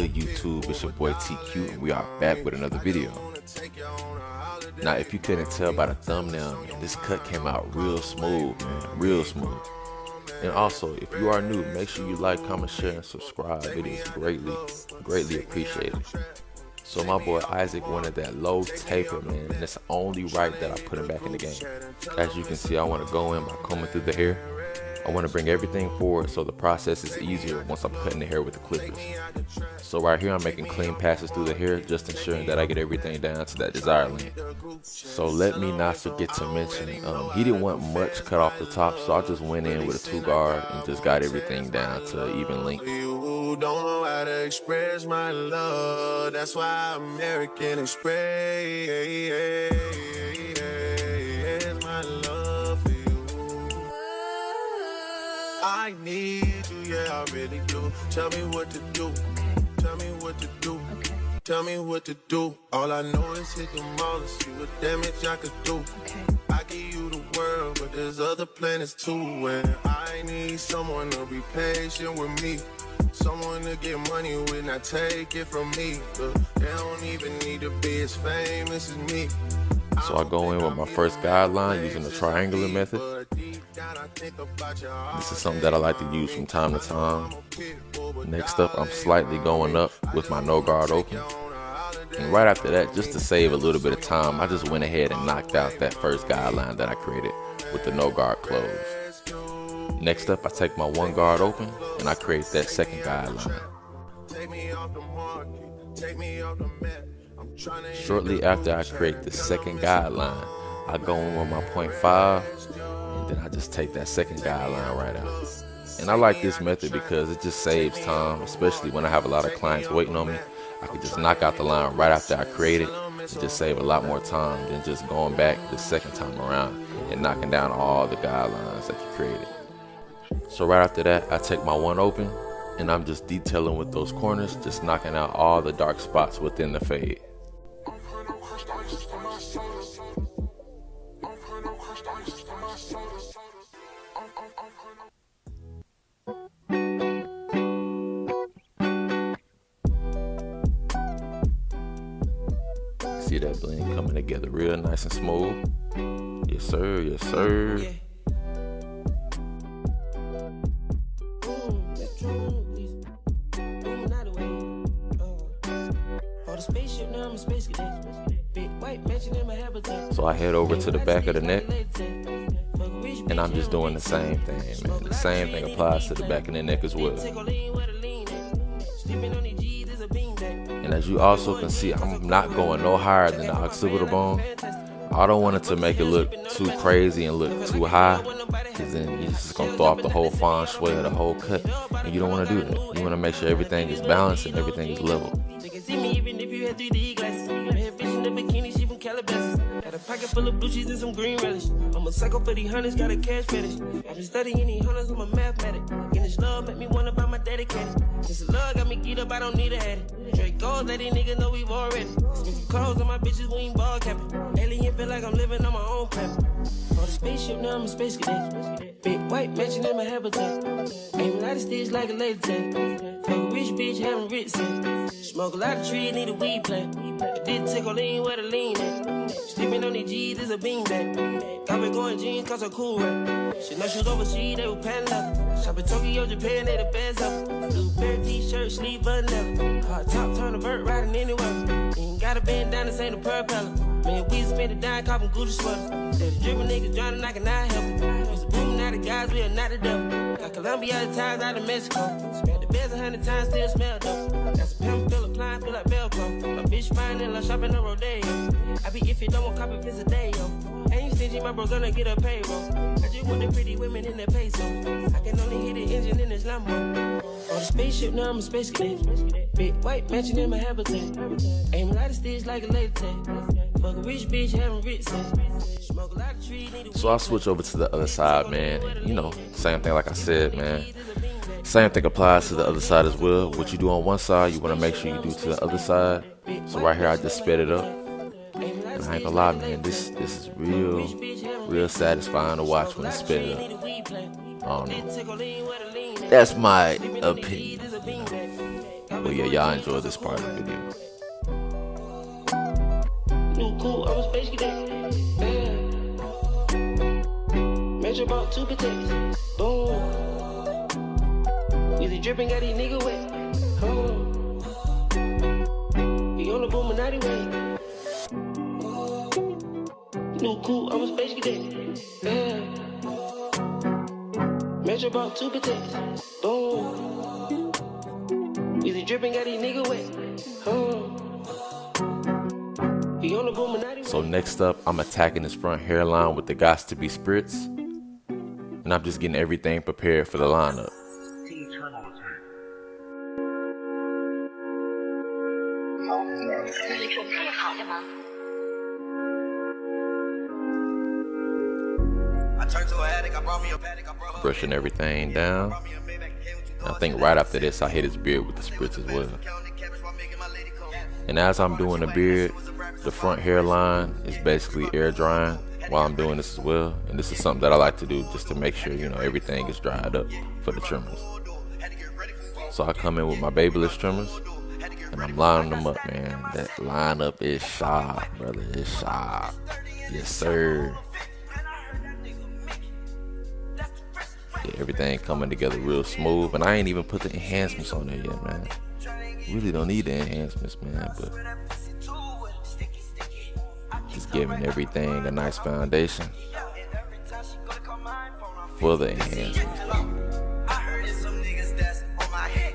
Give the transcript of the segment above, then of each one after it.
good, YouTube? It's your boy TQ, and we are back with another video. Now, if you couldn't tell by the thumbnail, man, this cut came out real smooth, man, real smooth. And also, if you are new, make sure you like, comment, share, and subscribe. It is greatly appreciated. So my boy Isaac wanted that low taper, man, and it's only right that I put him back in the game. As you can see, I want to go in by combing through the hair. I want to bring everything forward so the process is easier once I'm cutting the hair with the clippers. So right here, I'm making clean passes through the hair, just ensuring that I get everything down to that desired length. So let me not forget to mention, he didn't want much cut off the top, so I just went in with a 2-guard and just got everything down to an even length. Don't know how to express my love. That's why American Express my love for you. I need you, yeah, I really do. Tell me what to do. Tell me what to do. Okay. Tell me what to do. All I know is hit them all and see what damage I could do. Okay. I give you the world, but there's other planets too. And I need someone to be patient with me. Someone to get money with, not take it from me. They don't even need to be as famous as me. So I go in with my first guideline using the triangular method. This is something that I like to use from time to time. Next up, I'm slightly going up with my no guard open. And right after that, just to save a little bit of time, I just went ahead and knocked out that first guideline that I created with the no guard closed. Next up, I take my 1 guard open and I create that second guideline. Shortly after I create the second guideline, I go in with my 0.5 and then I just take that second guideline right out. And I like this method because it just saves time, especially when I have a lot of clients waiting on me. I can just knock out the line right after I create it and just save a lot more time than just going back the second time around and knocking down all the guidelines that you created. So right after that, I take my 1 open and I'm just detailing with those corners, just knocking out all the dark spots within the fade. See that blend coming together real nice and smooth. Yes sir, yes sir. Yeah. So I head over to the back of the neck and I'm just doing the same thing, man. The same thing applies to the back of the neck as well. And as you also can see, I'm not going no higher than the occipital bone. I don't want it to make it look too crazy and look too high, because then you're just gonna throw off the whole feng shui of the whole cut, and you don't want to do that. You want to make sure everything is balanced and everything is level. Got a pocket full of blue cheese and some green relish. I'm a psycho for these hundreds, got a cash fetish. I've been studying these hundreds, I'm a mathematic. And this love make me wanna buy my dedicated. Since the love got me geeked up, I don't need a head. Drake gold, let these niggas know we've already. Spend some clothes on my bitches, we ain't ball capping. Alien feel like I'm living on my own planet. On the spaceship, now I'm a space cadet. Big white mansion in my habitat. Aim a lot of sticks like a laser tag. Fuck a rich bitch, having rich sex. Smoke a lot of trees, need a weed plant. I did take a lean where the lean at. Sleeping on these G's is a beanbag. Got me going jeans cause I'm cool, right? She know she was overseas, they were panning up. Shop in Tokyo, Japan, they the best up. Blue bear t-shirt, sleeve button up. Hard top, turn a vert, riding anywhere. Ain't got a band down, this ain't a propeller. Man, we spend it down, copping Gucci sweaters. They're the dribble niggas drowning, I cannot help it. Used to boom, now the guys, we are not the devil. Got Colombia out of ties out of Mexico. Spent the beds 100 times, still smell dope. Got some pimp, feel applying, feel like Velcro. My bitch fine and love shopping on Rodeo. I be if you don't want copy, it's a day, yo. Ain't stingy, my bro gonna get a payroll. I just want the pretty women in the peso. I can only hit the engine in this Lambo. On the spaceship, now I'm a space cadet. Big white mansion in my habitat. Aim a lot of sticks like a laser tag. Fuck a rich bitch, having rich sex. Smoke a lot of trees, need a So I switch over to the other side, man. And, you know, same thing like I said, man. Same thing applies to the other side as well. What you do on one side, you want to make sure you do to the other side. So right here, I just sped it up. And I ain't gonna lie, man, this is real satisfying to watch when it's sped up. I don't know. That's my opinion. But yeah, y'all enjoy this part of the video. New cool, I'm a space cadet. Measure about 2 protects. Boom. Weezy dripping, got these nigga wet. We on the Boominati way. New cool, I'm a space cadet. Measure about 2 protects. Boom. Weezy dripping, got these nigga wet. We on the Boominati way. So next up, I'm attacking this front hairline with the Gots to Be spritz. And I'm just getting everything prepared for the lineup. Brushing everything down. And I think right after this, I hit his beard with the spritz as well. And as I'm doing the beard, the front hairline is basically air drying while I'm doing this as well. And this is something that I like to do just to make sure, you know, everything is dried up for the trimmers. So I come in with my Babyliss trimmers and I'm lining them up, man. That lineup is sharp, brother. It's sharp. Yes, sir. Yeah, everything coming together real smooth. And I ain't even put the enhancements on there yet, man. Really don't need the enhancements, man, but just giving everything a nice foundation for the enhancements. I heard it's some niggas that's on my head.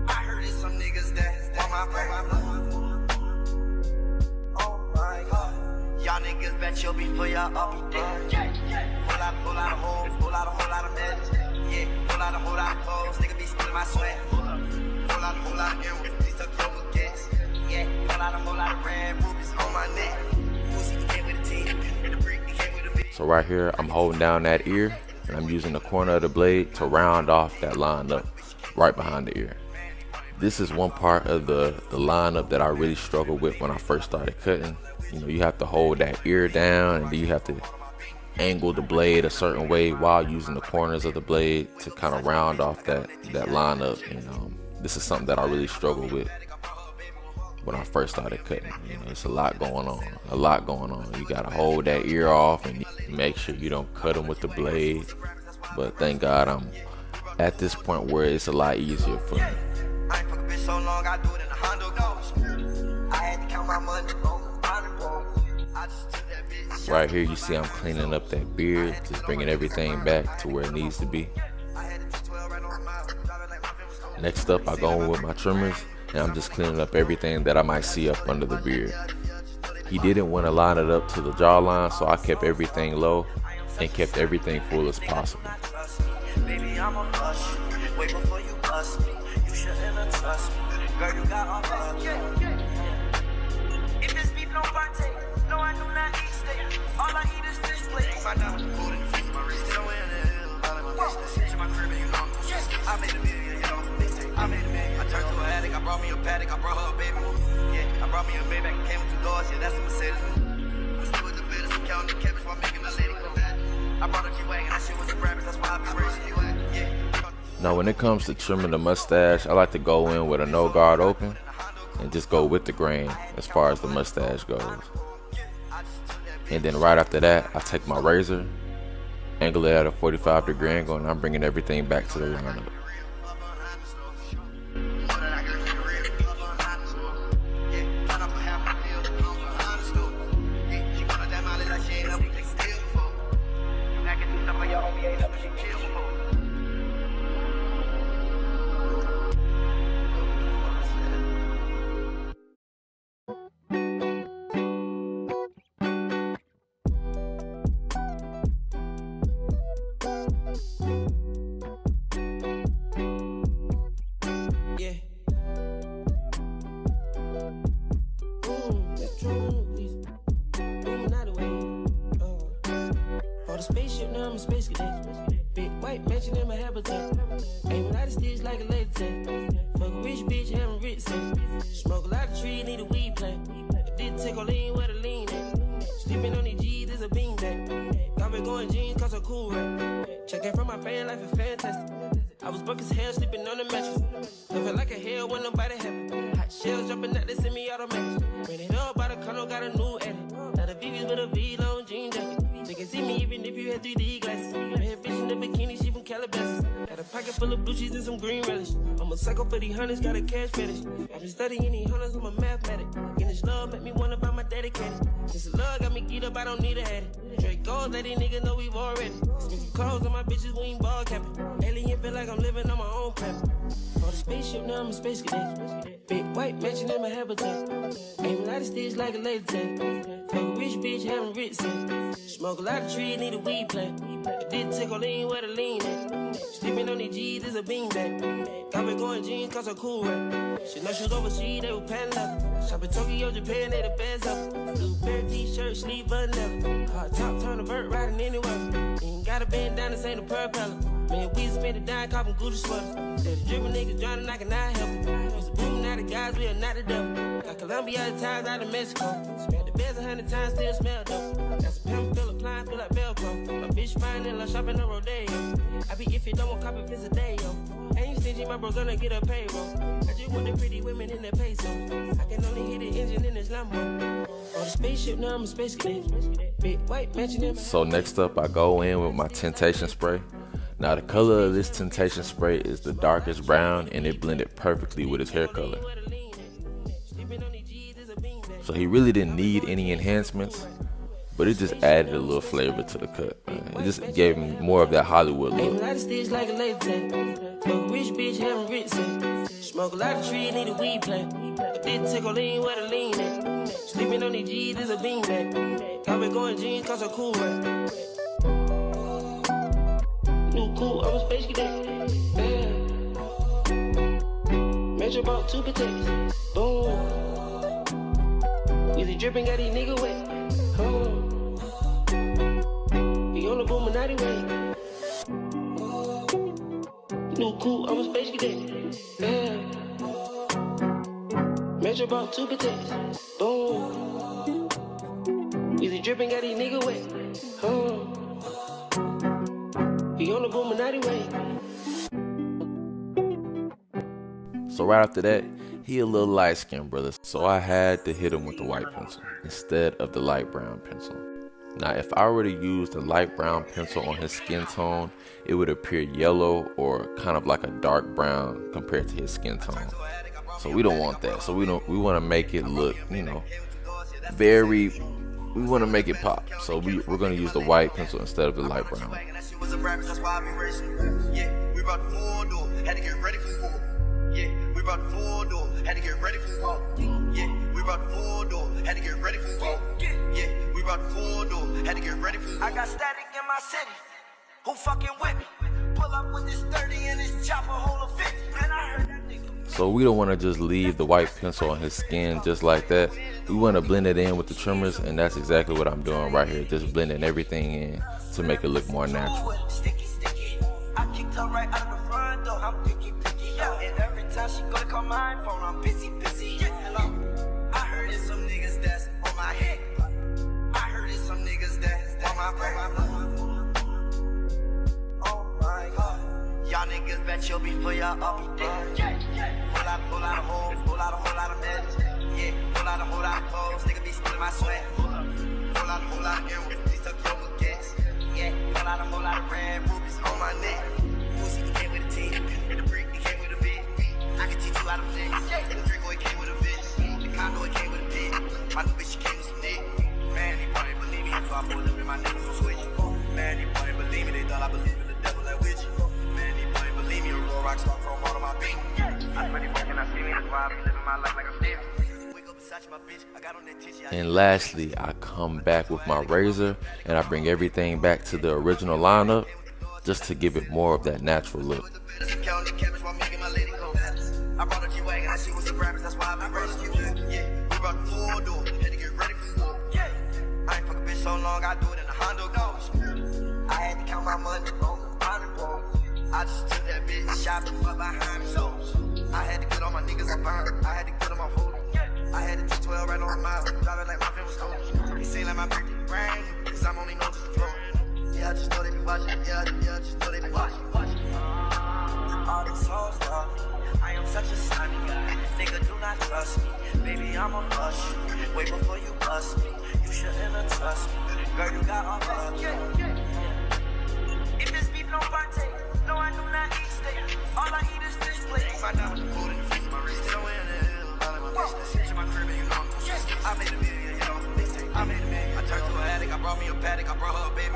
I heard it's some niggas that's on my brain. Oh my God. Y'all niggas bet you'll be for y'all up dead. Pull out a hole, pull out a whole lot of meds. Yeah, pull out a whole lot of clothes. Nigga be spilling my sweat. Pull out a whole lot of earrings, please tuck your baguettes. Yeah, pull out a whole lot of red rubies on my neck. Pussy came with a team, and the brick came with a bitch. So right here, I'm holding down that ear, and I'm using the corner of the blade to round off that lineup right behind the ear. This is one part of the lineup that I really struggled with when I first started cutting. You know, you have to hold that ear down, and then you have to angle the blade a certain way while using the corners of the blade to kind of round off that lineup. And this is something that I really struggled with when I first started cutting. You know, it's a lot going on. You gotta hold that ear off and make sure you don't cut them with the blade. But thank God I'm at this point where it's a lot easier for me. I ain't fuck a bitch so long, I do it in a Honda. I had to count my money on the bottom. I just took that bitch. Right here, you see I'm cleaning up that beard, just bringing everything back to where it needs to be. Next up, I go in with my trimmers, and I'm just cleaning up everything that I might see up under the beard. He didn't want to line it up to the jawline, so I kept everything low and kept everything full as possible. Baby, I'm a bust. Wait before you bust me. You shouldn't trust me. Girl, you got all the if it's beef, no partake. No, I do not eat steak. All I eat is fish plates. My diamonds are cold in the face of my wrist. Still in the hill. All in my business. Sit in my crib and you know I'm too stressed. I made a video, you know I'm mixtape. I made a million. I turned to an addict. I brought me a paddock. I brought her a baby. Yeah, I brought me a baby. I came with 2 doors. Yeah, that's a Mercedes. We still with the business. I'm counting the cabbage while making my lady come back. I brought a G-Wagon. That shit was a rabbit. That's why I be racing you at. Yeah. Now when it comes to trimming the mustache, I like to go in with a no guard open and just go with the grain as far as the mustache goes. And then right after that, I take my razor, angle it at a 45-degree angle, and I'm bringing everything back to the lineup. Spaceship, now I'm a space cadet. Big white mansion in my habitat. Aiming out of stitch like a latex. Fuck a rich bitch, having rich sex. Smoke a lot of trees, need a weed plant. I did take a lean where the lean at. Sleeping on these G's is a beanbag. Got me going jeans cause I'm cool, right? Checking from my fan, life is fantastic. I was broke as hell, sleeping on the mattress. I felt like a hell when nobody happy. Hot shells jumping out, they send me automatic. Ran it up by the condo, got a new edit. Now the VV's with a V-long jean jacket. They can see me even if you had 3D glasses. Red fish in the bikini, she from Calabasas. Got a pocket full of blue cheese and some green relish. I'm a psycho for these hunters, got a cash fetish. I've been studying these hunters, I'm a mathematic. And this love make me wonder about my dedicated. Since the love got me geeked up, I don't need a head. Drake gold, let these niggas know we've already. Spend some clothes on my bitches, we ain't ball capping. Alien feel like I'm living on my own planet. On the spaceship, now I'm a space cadet. Big white mansion in my habitat. Aim a lot of sticks like a laser tag. Fuck a rich bitch, having rich set. Smoke a lot of trees, need a weed plant. If this tickle lean, where the lean at? Sleeping on these G's is a beanbag. Got me going jeans, cause I'm cool rap. Shit, no shoes overseas, they were pan leather. Shop in Tokyo, Japan, they the best up. Blue pair t-shirt, sleeve button leather. Hot top, turn a vert, riding anywhere. Ain't gotta bend down, this ain't a propeller. Man, we spend it down, copping Gucci sweaters. They the drippin' niggas drowning, I cannot help it. Used to boom, now the guys, we are not the devil. Got Colombia ties out of Mexico. Spent the beds 100 times, still smell dope. Got some pimp, feel applying, feel like Velcro. My bitch fine and like shopping on Rodeo. I be if you don't want copy, visit day, yo. Ain't you stingy, my bro, gonna get a payroll. I just want the pretty women in the peso. I can only hit the engine in this Lambo. On the spaceship, now I'm a space cadet. Big white mansion in my... So next up, I go in with my Temptation spray. Now the color of this Temptation spray is the darkest brown, and it blended perfectly with his hair color. So he really didn't need any enhancements, but it just added a little flavor to the cut. It just gave him more of that Hollywood look. Aim a lot of sticks like a laser tag. Fuck a rich bitch, having rich set. Smoke a lot of trees, need a weed plant. If this tickle lean, where the lean at? Sleeping on these G's is a beanbag. Got me going jeans, cause I'm cool rap. New cool, I'm a space cadet. Measure about 2 potatoes. Boom. Weezy dripping, got these niggas wet. We on the Boominati way. New cool, I'm a space cadet. Measure about 2 potatoes. Boom. Weezy dripping, got these niggas wet. We on the Boominati way. So right after that, he a little light skinned, brother. So I had to hit him with the white pencil instead of the light brown pencil. Now, if I were to use the light brown pencil on his skin tone, it would appear yellow or kind of like a dark brown compared to his skin tone. So we don't want that. So we want to make it look, we want to make it pop. So we're going to use the white pencil instead of the light brown. We brought the full door, had to get ready for war. Yeah, we brought the full door, had to get ready for war. Yeah, we brought the full door, had to get ready for war. Yeah, we brought the full door, had to get ready for war. I got static in my city, who fucking with me? Pull up with this 30 and this chopper hold a 50. Man, I heard that nigga. So we don't want to just leave the white pencil on his skin just like that. We want to blend it in with the trimmers, and that's exactly what I'm doing right here. Just blending everything in to make it look more natural. Sticky, sticky. I kicked her right out of the front door. I'm picky, picky, yeah. And every time she go to call my phone, I'm busy, busy, yeah. Hello. I heard it's some niggas that's on my head. I heard it's some niggas that's on my brain. Oh my God. Y'all niggas bet you'll be for y'all, I'll be dead. Pull out a hole, pull out a whole lot of meds. Yeah, pull out a whole lot of clothes. Nigga be spilling my sweat. Pull out a whole lot of earrings. Please tuck your gas. Yeah, pull out a whole lot of red rubies on my neck. Pussy, he came with a team. And the brick, he came with a bit. I can teach you how to flex. And the Draco, he came with a bitch. The condo, he came with a pit. My new bitch, she came with some dick. Man, they probably believe me. So I pulled up in my niggas from Switch. Man, they probably believe me. They thought I believe in the devil and witch. Man, they probably believe me. A real rock star from all of my beat. I pretty fucking I see me. That's why I be living my life like I'm Stevie. And lastly, I come back with my razor and I bring everything back to the original lineup just to give it more of that natural look. I brought a G-Wagon, and she was a rappers, that's why I've been raising you. Yeah, we brought the full door, had to get ready for war. Yeah, I ain't fuck a bitch so long, I do it in a Honda Ghost. I had to count my money on the honor roll. I just took that bitch shopping for behind me. So I had to get all my niggas up behind. I had to get them on hold. I had to take 12 right on the mile. Driving like my film was stolen. They say like my birthday brand new, cause I'm only known just the floor. Yeah, I just know they be watching, yeah, just know they be watching. All these hoes love me. I am such a sunny guy. Nigga, do not trust me. Baby, I'ma bust you. Wait before you bust me. You shouldn't have trust me. Girl, you got all of me. If this beef no pate, no, I do not eat steak. All I eat is fish plates. My diamonds are cold in the freezer, my wrist is in the hill. All in my business. Sit in my crib and you know I'm consistent. I made a million, you know I'm mixtape. I made a million. I turned to an addict. I brought me a paddock. I brought her a baby.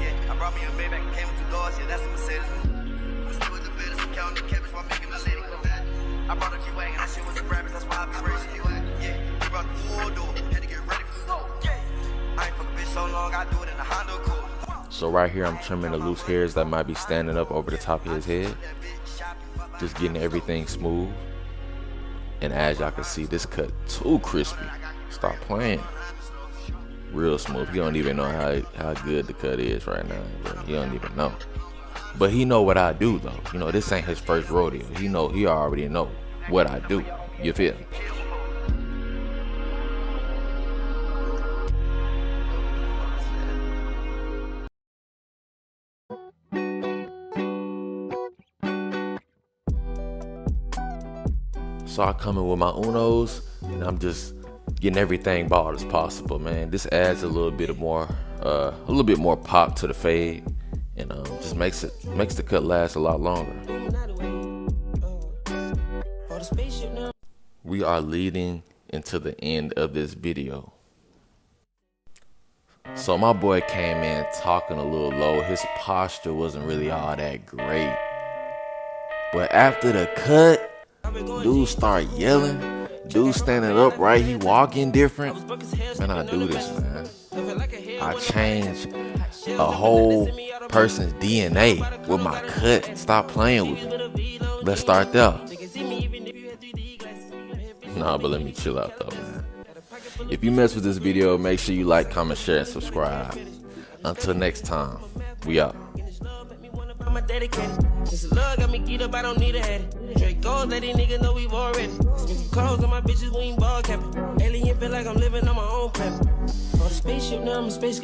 Yeah, I brought me a baby. Came with 2 doors. Yeah, that's a Mercedes. I'm still with the business. I'm counting the cabbage while making my lady go back. I brought a G-Wagon. That shit was a rabbit. That's why I be racing you at. Yeah, he brought the 4-door. Had to get ready for the I ain't fuck a bitch so long. I do it in a Honda Accord. So right here I'm trimming the loose hairs that might be standing up over the top of his head. Just getting everything smooth. And as y'all can see, this cut too crispy. Stop playing. Real smooth. You don't even know how good the cut is right now, bro. You don't even know. But he know what I do though. You know, this ain't his first rodeo. He already know what I do. You feel me? So I come in with my Unos and I'm just getting everything bald as possible, man. This adds a little bit more pop to the fade, and just makes the cut last a lot longer. We are leading into the end of this video. So my boy came in talking a little low. His posture wasn't really all that great. But after the cut, dude start yelling. Dude standing up right, he walking different. Man, I do this, man. I change a whole person's DNA with my cut. Stop playing with me. Let's start there. Nah, but let me chill out though, man. If you mess with this video, make sure you like, comment, share, and subscribe. Until next time, we out. I'm a dedicated. Since love got me geeked up, I don't need a head. Drake gold, let these niggas know we've already. Smoking clothes on my bitches, we ain't ball capping. Alien feel like I'm living on my own planet. On the spaceship, now I'm a space.